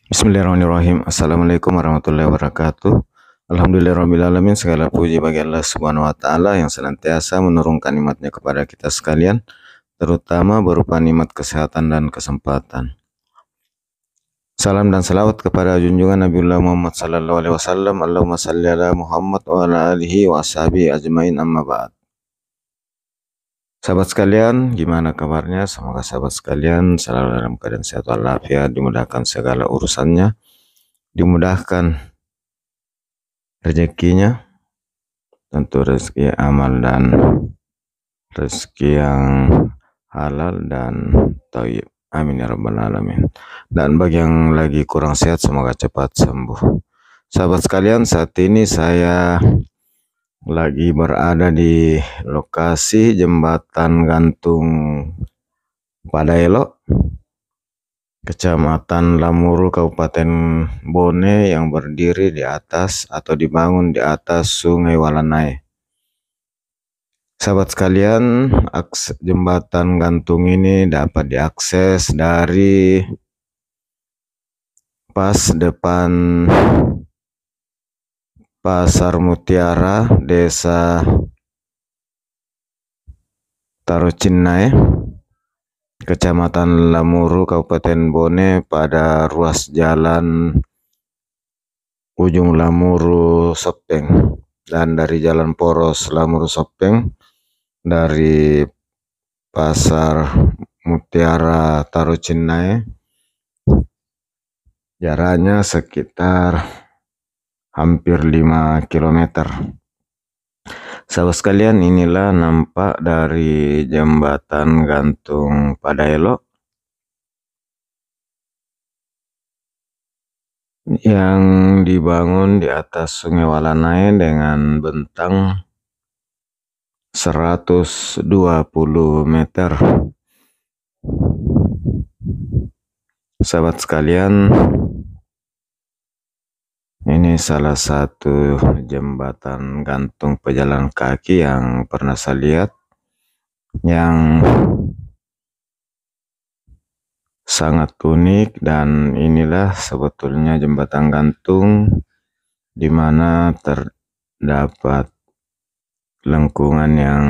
Bismillahirrahmanirrahim. Assalamualaikum warahmatullahi wabarakatuh. Alhamdulillahirrahmanirrahim. Segala puji bagi Allah Subhanahu wa Ta'ala yang senantiasa menurunkan nikmat-Nya kepada kita sekalian, terutama berupa nikmat kesehatan dan kesempatan. Salam dan salawat kepada junjungan Nabiullah Muhammad sallallahu alaihi wasallam. Allahumma salli ala Muhammad wa ala alihi wa ashabihi ajmain, amma ba'd. Sahabat sekalian, gimana kabarnya? Semoga sahabat sekalian selalu dalam keadaan sehat walafiat, dimudahkan segala urusannya, dimudahkan rezekinya, tentu rezeki amal dan rezeki yang halal dan thayyib. Amin ya rabbal alamin. Dan bagi yang lagi kurang sehat, semoga cepat sembuh. Sahabat sekalian, saat ini saya lagi berada di lokasi jembatan gantung Padaelo, Kecamatan Lamuru, Kabupaten Bone, yang berdiri di atas atau dibangun di atas Sungai Walanai. Sahabat sekalian, jembatan gantung ini dapat diakses dari pas depan Pasar Mutiara, Desa Tarucinai, Kecamatan Lamuru, Kabupaten Bone, pada ruas jalan Ujung Lamuru Sopeng, dan dari jalan poros Lamuru Sopeng dari Pasar Mutiara Tarucinai jaraknya sekitar hampir 5 km. Sahabat sekalian, inilah nampak dari jembatan gantung Padaelo yang dibangun di atas Sungai Walanai dengan bentang 120 meter. Sahabat sekalian, ini salah satu jembatan gantung pejalan kaki yang pernah saya lihat, yang sangat unik. Dan inilah sebetulnya jembatan gantung di mana terdapat lengkungan yang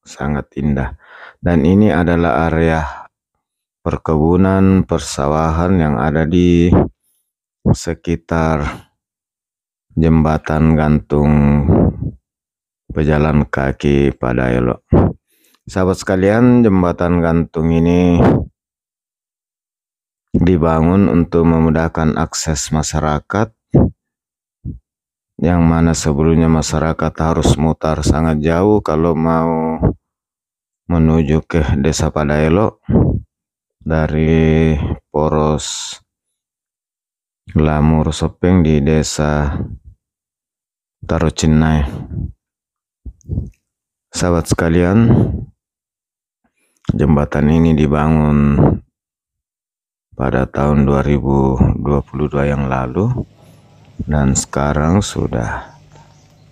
sangat indah. Dan ini adalah area perkebunan persawahan yang ada di sekitar jembatan gantung pejalan kaki Padaelo. Sahabat sekalian, jembatan gantung ini dibangun untuk memudahkan akses masyarakat, yang mana sebelumnya masyarakat harus mutar sangat jauh kalau mau menuju ke Desa Padaelo dari poros Lamuru Sopeng di Desa Tarucinai. Sahabat sekalian, jembatan ini dibangun pada tahun 2022 yang lalu, dan sekarang sudah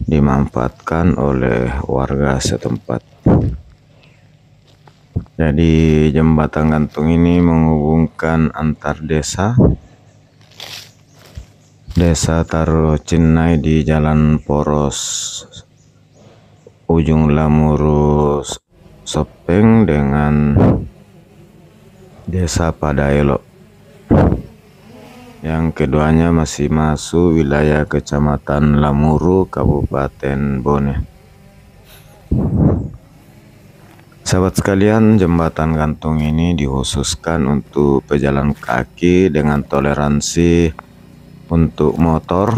dimanfaatkan oleh warga setempat. Jadi jembatan gantung ini menghubungkan antar desa Tarucinai di jalan poros Ujung Lamuru Sopeng dengan Desa Padaelo, yang keduanya masih masuk wilayah Kecamatan Lamuru, Kabupaten Bone. Sahabat sekalian, jembatan gantung ini dikhususkan untuk pejalan kaki dengan toleransi untuk motor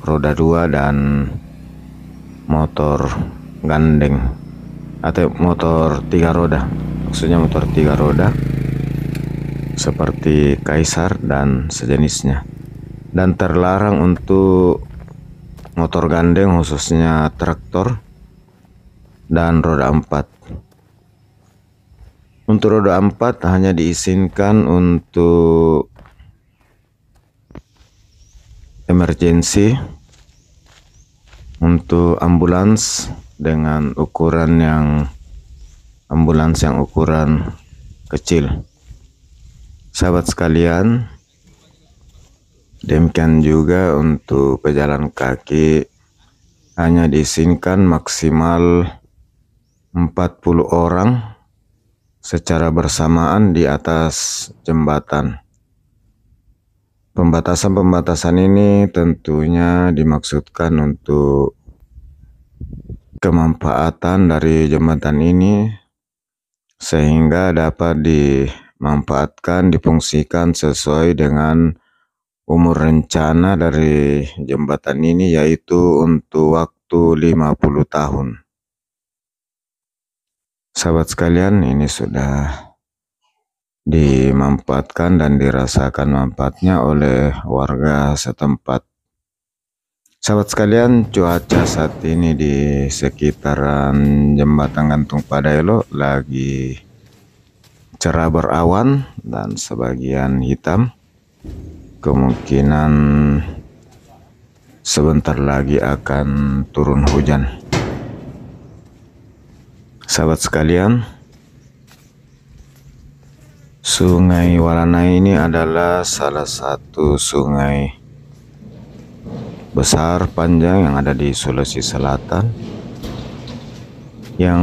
roda 2 dan motor gandeng atau motor 3 roda, maksudnya motor 3 roda seperti Kaisar dan sejenisnya, dan terlarang untuk motor gandeng khususnya traktor dan roda 4. Untuk roda 4 hanya diizinkan untuk emergency, untuk ambulans dengan ukuran yang ukuran kecil. Sahabat sekalian, Demikian juga untuk pejalan kaki hanya diizinkan maksimal 40 orang secara bersamaan di atas jembatan. Pembatasan-pembatasan ini tentunya dimaksudkan untuk kemanfaatan dari jembatan ini sehingga dapat dimanfaatkan, difungsikan sesuai dengan umur rencana dari jembatan ini, yaitu untuk waktu 50 tahun. Sahabat sekalian, ini sudah dimanfaatkan dan dirasakan manfaatnya oleh warga setempat. Sahabat sekalian, cuaca saat ini di sekitaran jembatan gantung Padaelo lagi cerah berawan dan sebagian hitam. Kemungkinan sebentar lagi akan turun hujan. Sahabat sekalian, Sungai Walanai ini adalah salah satu sungai besar panjang yang ada di Sulawesi Selatan yang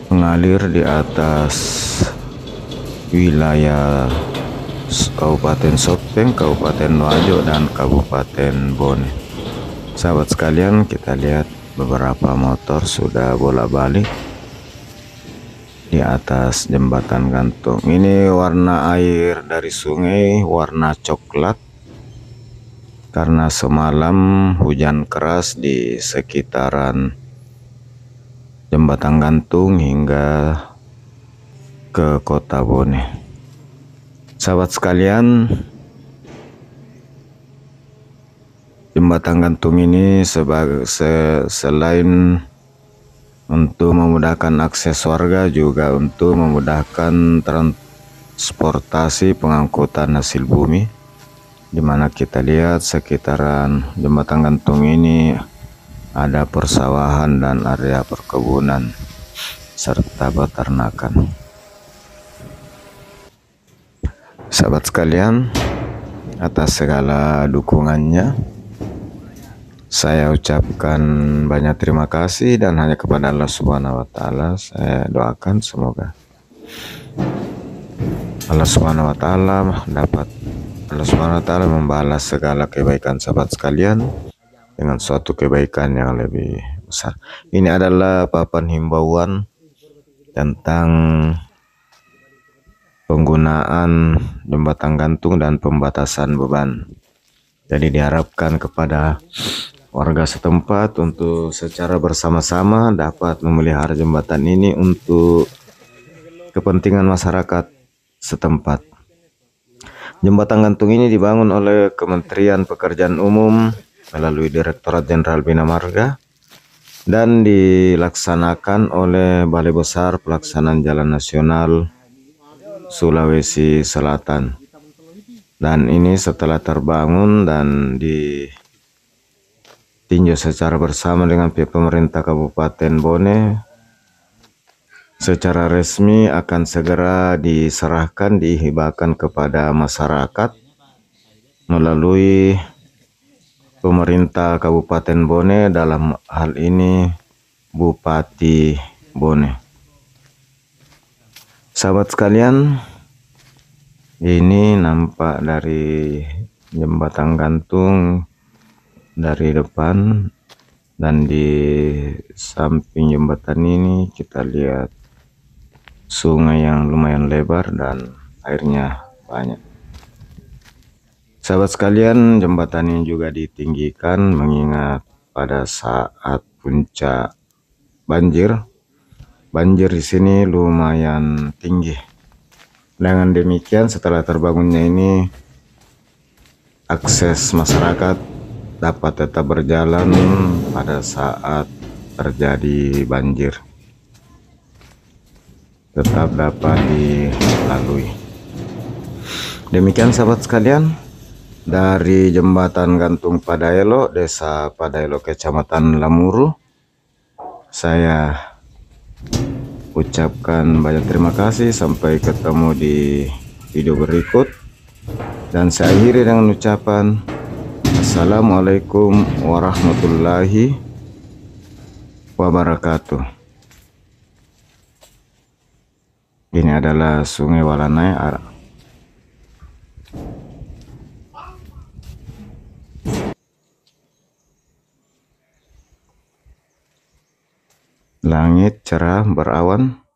mengalir di atas wilayah Kabupaten Sopeng, Kabupaten Wajo, dan Kabupaten Bone. Sahabat sekalian, kita lihat beberapa motor sudah bolak-balik di atas jembatan gantung. Ini warna air dari sungai warna coklat karena semalam hujan keras di sekitaran jembatan gantung hingga ke kota Bone. Sahabat sekalian, jembatan gantung ini selain untuk memudahkan akses warga juga untuk memudahkan transportasi pengangkutan hasil bumi, di mana kita lihat sekitaran jembatan gantung ini ada persawahan dan area perkebunan serta peternakan. Sahabat sekalian, atas segala dukungannya saya ucapkan banyak terima kasih, dan hanya kepada Allah Subhanahu wa Ta'ala saya doakan semoga Allah Subhanahu wa Ta'ala membalas segala kebaikan sahabat sekalian dengan suatu kebaikan yang lebih besar. Ini adalah papan himbauan tentang penggunaan jembatan gantung dan pembatasan beban. Jadi diharapkan kepada warga setempat untuk secara bersama-sama dapat memelihara jembatan ini untuk kepentingan masyarakat setempat. Jembatan gantung ini dibangun oleh Kementerian Pekerjaan Umum melalui Direktorat Jenderal Bina Marga dan dilaksanakan oleh Balai Besar Pelaksanaan Jalan Nasional Sulawesi Selatan. Dan ini setelah terbangun dan ditinjau secara bersama dengan pihak pemerintah Kabupaten Bone, secara resmi akan segera diserahkan, dihibahkan kepada masyarakat melalui pemerintah Kabupaten Bone, dalam hal ini Bupati Bone. Sahabat sekalian, ini nampak dari jembatan gantung dari depan, dan di samping jembatan ini kita lihat sungai yang lumayan lebar dan airnya banyak. Sahabat sekalian, jembatan ini juga ditinggikan mengingat pada saat puncak banjir di sini lumayan tinggi. Dengan demikian, setelah terbangunnya ini, akses masyarakat dapat tetap berjalan pada saat terjadi banjir, tetap dapat dilalui. Demikian sahabat sekalian, dari jembatan gantung Padaelo, Desa Padaelo, Kecamatan Lamuru, saya ucapkan banyak terima kasih. Sampai ketemu di video berikut. Dan saya akhiri dengan ucapan Assalamualaikum warahmatullahi wabarakatuh. Ini adalah Sungai Walanai. Langit cerah berawan.